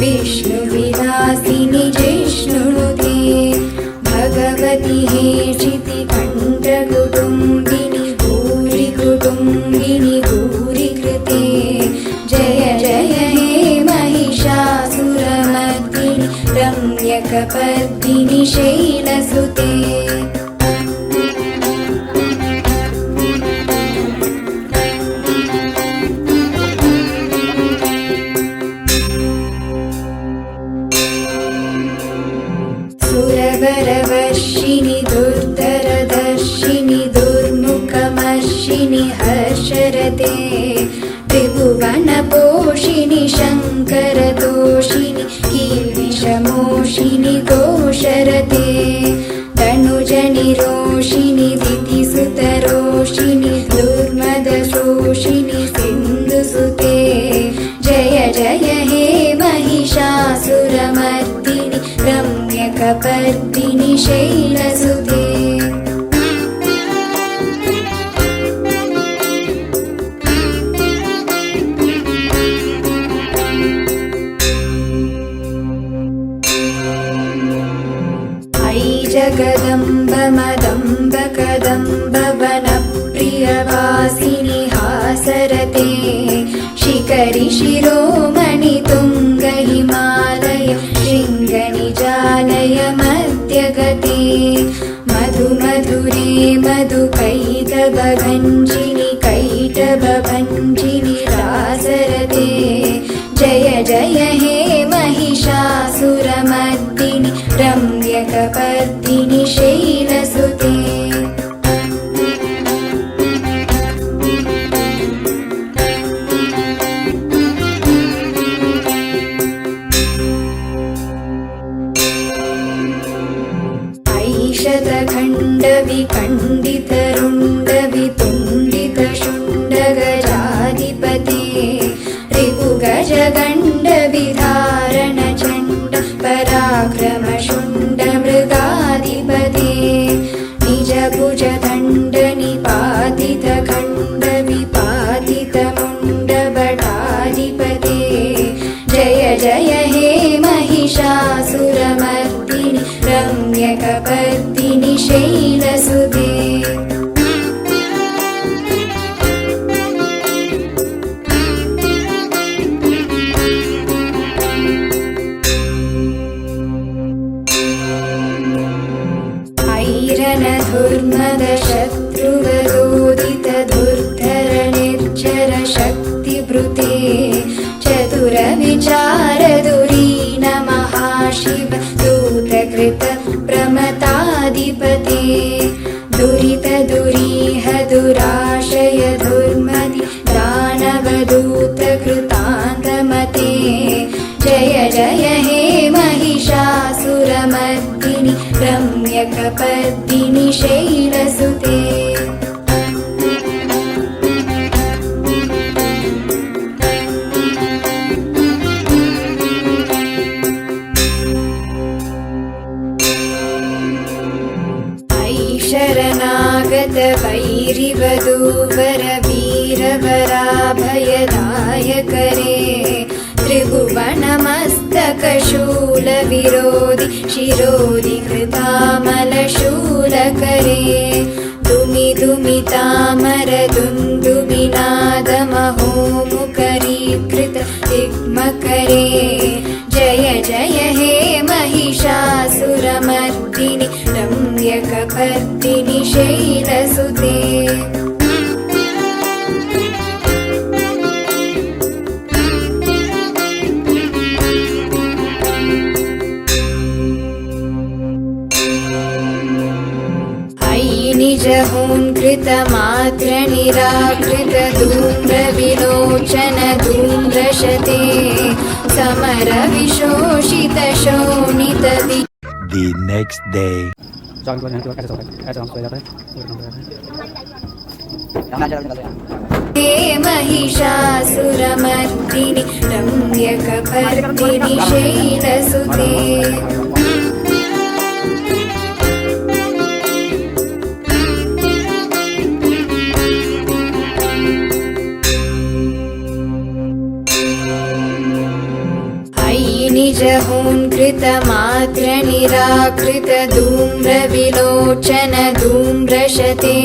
विष्णुविलासिनि जिष्णुनुते भगवति हेशितिकण्ठकुटुम्बिनि भूरि कुटुम्बिनि भूरिकृते जय जय हे महिषासुरमर्दिनि रम्यकपर्दिनि शैलसुते सुरवरवर्षिणि दुर्धरदर्शिनि दुर्मुखमर्षिणि हर्षरते त्रिभुवनपोषिणि शङ्करतोषिणि कीर्तिशमोषिणि घोषरते तनुजनिरोषिणि दितिसुतरोषिणि दुर्मदशोषिणि सिन्धुसुते जय जय हे महिषासुरमर्दिनि रम्यकपर्दिनि शैलसुते जगदम्ब मदम्ब कदम्ब वनप्रियवासिनि हासरते शिखरि शिरोमणि तुङ्ग हिमालय शृङ्गनिजालय मध्यगते मधु मधुरे मधुकैटभभञ्जिनि कैटभभञ्जिनि रासरते जय जय हे महिषासुरमर्दिनि रम्यकपर्दिनि शैलसुते ऐषधखण्डविखण्डितरुण्डवितुण्डितशुण्डगजाधिपते रिपुगजगण्डविधारणचण्ड पराक्रमशुण्डमृगाधिपते निजभुजदण्डनिपातितखण्डविपातितमुण्डभटाधिपते जय जय हे महिषासुरमर्दिनि रम्यकपर्दिनि शैलसुते शत्रुवरोदितधुर्धरनिर्झरशक्तिभृते चतुरविचारधुरीन महाशिव दूतकृत प्रमताधिपते दुरितदुरीह दुराशय दुर्मति दानवदूतकृतान्तमते जय जय हे महिषासुरमर्दिनि रम्यकपर्दिनि शैलसुते शरणागत वैरिवधूवर वीरवराभयदायकरे त्रिभुवनमस्तकशूलविरोधि शिरोधि कृतामलशूलकरे दुमि दुमितामरदुन्दुभिनादमहोमुखरीकृत दिग्मकरे जय जय हे महिषासुरमर्दिनि रम्यकपर्दिनि शैलसुते निजहून्कृतमात्रनिराकृत धूम्रविलोचन धूम्रशते समरविशोषितशोणितदि The next day. हे महिषासुरमर्दिनि रम्यकपर्दिनि शैलसुते जहोन्कृतमात्रनिराकृतधूम्रविलोचन धूम्रशते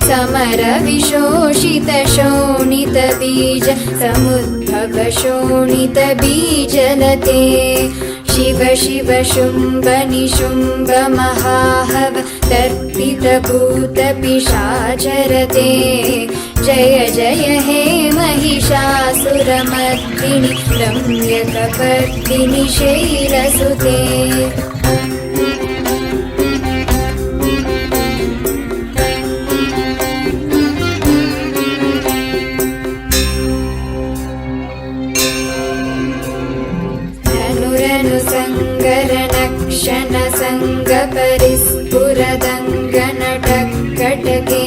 समरविशोषितशोणितबीज समुद्भवशोणितबीजलते शिव शिव शुम्भ निशुम्भ महाहव तर्पितभूतपिशाचरते जय जय हे महिषासुरमर्दिनि रम्यकपर्दिनि शैलसुते सङ्गपरिस्फुरदङ्गनटकटके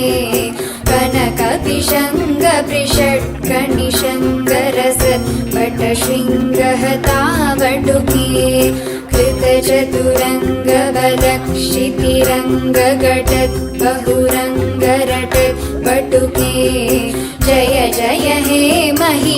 कनकपिशङ्गपृषट्कनिशङ्गरसत्पटशृङ्गहतावटुके कृतचतुरङ्गबलक्षितिरङ्गघटद्बहुरङ्गरटद्बटुके जय जय हे महि